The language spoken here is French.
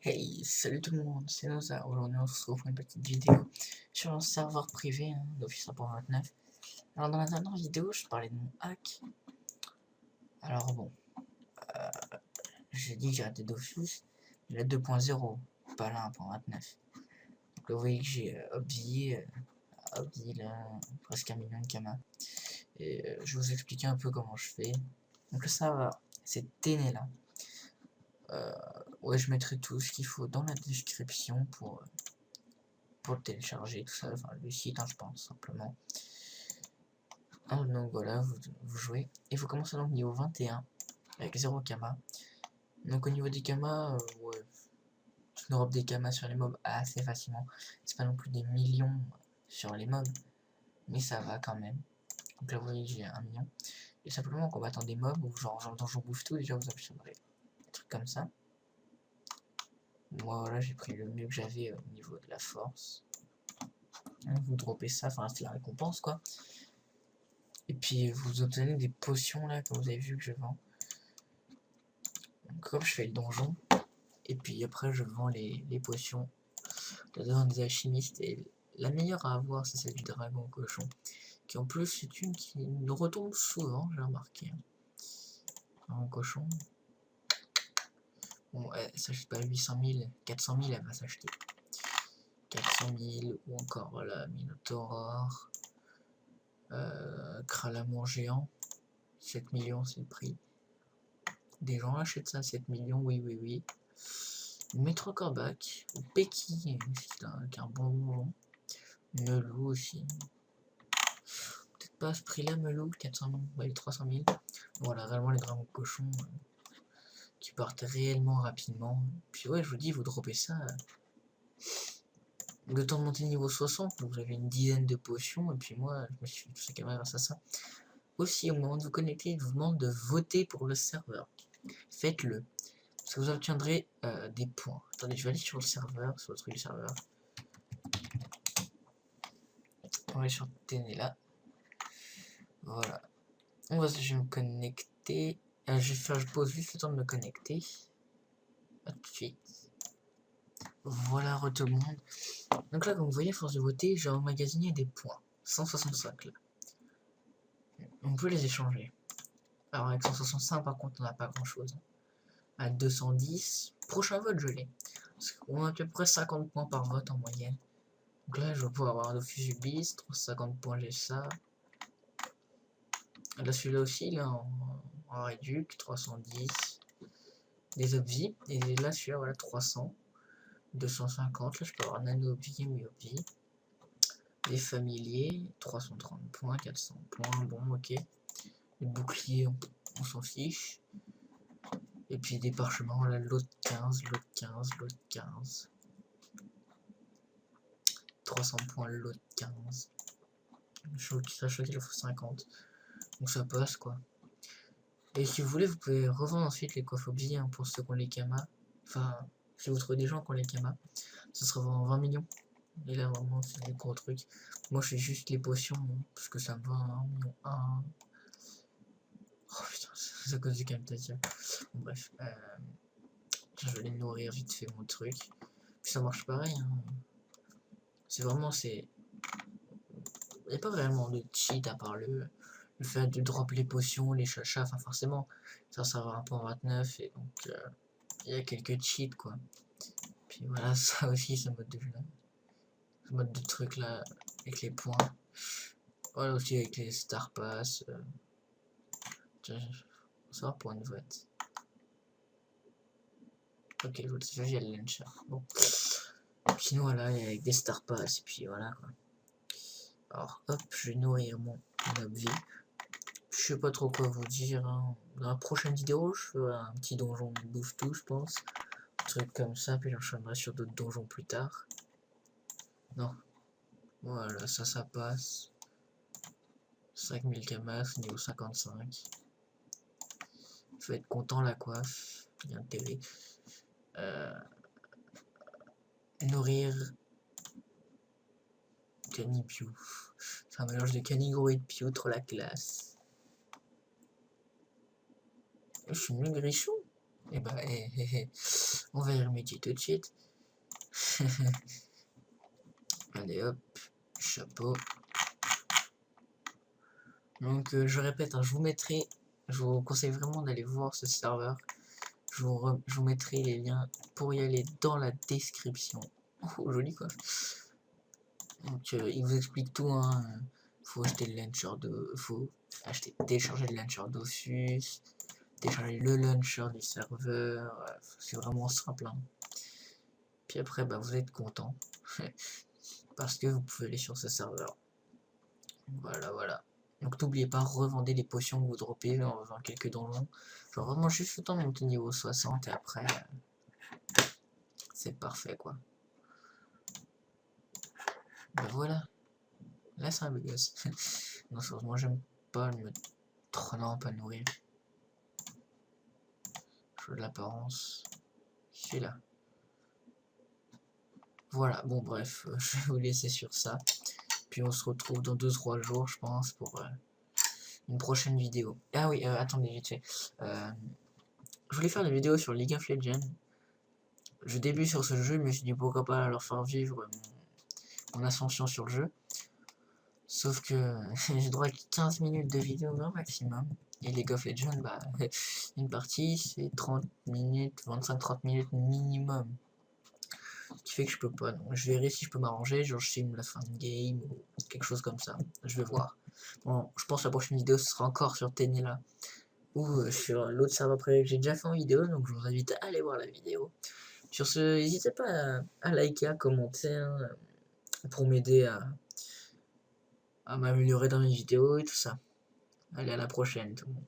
Hey, salut tout le monde, c'est Noza. Aujourd'hui, on se retrouve pour une petite vidéo sur un serveur privé d'Office 3.29. Alors, dans la dernière vidéo, je parlais de mon hack. Alors, bon, j'ai dit que j'arrêtais d'Office, la 2.0, pas la 1.29. Donc, là, vous voyez que j'ai Obvi là, presque 1 million de kamas. Et je vais vous expliquer un peu comment je fais. Donc, le serveur, c'est Ténéla. Ouais, je mettrai tout ce qu'il faut dans la description pour le télécharger, tout ça, enfin le site, je pense, simplement. Donc voilà, vous jouez, et vous commencez donc niveau 21, avec 0 kama. Donc au niveau des kamas, ouais, tu drop des kamas sur les mobs assez facilement. C'est pas non plus des millions sur les mobs, mais ça va quand même. Donc là vous voyez j'ai 1 million. Et simplement en combattant des mobs, ou genre dans J'en bouffe tout, déjà vous obtiendrez des trucs comme ça. Moi voilà, j'ai pris le mieux que j'avais au niveau de la force. Vous droppez ça, enfin c'est la récompense quoi. Et puis vous obtenez des potions là, comme vous avez vu que je vends. Donc hop, je fais le donjon. Et puis après je vends les potions. Dedans des alchimistes. Et la meilleure à avoir c'est celle du dragon cochon. Qui en plus c'est une qui nous retombe souvent, j'ai remarqué. Dragon cochon. Bon, elle s'achète pas 800 000, 400 000 elle va s'acheter. 400 000 ou encore voilà, Minotaur. Kralamon géant. 7 millions c'est le prix. Des gens achètent ça, 7 millions, oui. Metro Corbac, Pecky, qui est un bon donjon. Melou aussi. Peut-être pas à ce prix-là, Melou, 400 000, ouais, 300 000. Voilà, réellement les dragons cochons qui partent réellement rapidement. Puis ouais, je vous dis, vous droppez ça. Le temps de monter niveau 60, donc vous avez une dizaine de potions, et puis moi, je me suis fait tout ça quand même grâce à ça. Aussi, au moment de vous connecter, il vous demande de voter pour le serveur. Faites-le. Parce que vous obtiendrez des points. Attendez, je vais aller sur le serveur, sur le truc du serveur. On va aller sur Ténéla. Voilà. Je vais me connecter. Je pose juste le temps de me connecter. A tout de suite. Voilà, tout le monde. Donc là, comme vous voyez, à force de voter, j'ai emmagasiné des points. 165 là. On peut les échanger. Alors avec 165, par contre, on n'a pas grand chose. À 210, prochain vote, je l'ai. Parce qu'on a à peu près 50 points par vote en moyenne. Donc là, je vais pouvoir avoir un Dofus Ubis, 350 points, j'ai ça. Là, celui-là aussi, là, en réduc, 310. Des Obvi. Et là, celui-là, voilà, 300. 250. Là, je peux avoir Nano Obvi, oui Obvi. Les familiers, 330 points, 400 points. Bon, ok. Les boucliers, on s'en fiche. Et puis des parchemins, voilà, l'autre 15, l'autre 15, l'autre 15. 300 points, l'autre 15. Sachant qu'il faut 50. Donc ça passe, quoi. Et si vous voulez, vous pouvez revendre ensuite les coffres Obvi pour ceux qui ont les kamas. Enfin, si vous trouvez des gens qui ont les kamas, ça se revend en 20 millions. Et là, vraiment, c'est des gros trucs. Moi, je fais juste les potions, parce que ça me va 1 million 1. Oh putain, c'est à cause du Camtasia. Bon, bref, je vais les nourrir vite fait mon truc. Puis ça marche pareil. C'est vraiment, il n'y a pas vraiment de cheat à part le fait de drop les potions, les chachas. Enfin, forcément, ça va un peu en 29 et donc il y a quelques cheats quoi. Puis voilà, ça aussi, ce mode de truc là, avec les points. Voilà aussi avec les Star Pass. Ça va pour une vote. Ok, je vois via le launcher. Bon. Sinon, voilà, avec des Star Pass, et puis voilà quoi. Alors, hop, je vais nourrir mon Obvi. Je sais pas trop quoi vous dire. Dans la prochaine vidéo, je ferai un petit donjon bouffe tout, je pense. Un truc comme ça, puis j'enchaînerai sur d'autres donjons plus tard. Non. Voilà, ça passe. 5000 kamas, niveau 55. Faut être content la coiffe. Il y a intérêt. Nourrir Canipiou. C'est un mélange de Canigro et de Piou, trop la classe. Je suis mieux Grichon. Et bah, on va y remédier tout de suite. Allez hop, chapeau. Donc je répète, hein, je vous conseille vraiment d'aller voir ce serveur. Je vous mettrai les liens pour y aller dans la description. Oh, joli quoi. Donc il vous explique tout, hein. Faut acheter le launcher faut télécharger le launcher Dofus, télécharger le launcher du serveur, c'est vraiment simple, hein. Puis après bah vous êtes content parce que vous pouvez aller sur ce serveur. Voilà. Donc n'oubliez pas, revendez les potions que vous droppez en faisant quelques donjons. Genre vraiment juste le temps de monter niveau 60 et après c'est parfait quoi. Ben voilà. Là c'est un beau gosse. Non sérieusement j'aime pas le non pas le nourrir. Je veux de l'apparence. Celui-là. Voilà, bon bref, je vais vous laisser sur ça. Puis on se retrouve dans 2-3 jours je pense pour une prochaine vidéo. Ah oui, attendez vite fait. Je voulais faire des vidéos sur League of Legends. Je débute sur ce jeu, mais je me suis dit pourquoi pas leur faire vivre mon ascension sur le jeu. Sauf que j'ai droit à 15 minutes de vidéo grand maximum. Et League of Legends, bah, une partie c'est 30 minutes, 25-30 minutes minimum. Ce qui fait que je peux pas. Donc je verrai si je peux m'arranger, genre je filme la fin de game ou quelque chose comme ça. Je vais voir. Bon, je pense que la prochaine vidéo ce sera encore sur Tenila ou sur l'autre serveur privé que j'ai déjà fait en vidéo, donc je vous invite à aller voir la vidéo. Sur ce, n'hésitez pas à liker, à commenter, hein, pour m'aider à m'améliorer dans mes vidéos et tout ça. Allez, à la prochaine tout le monde.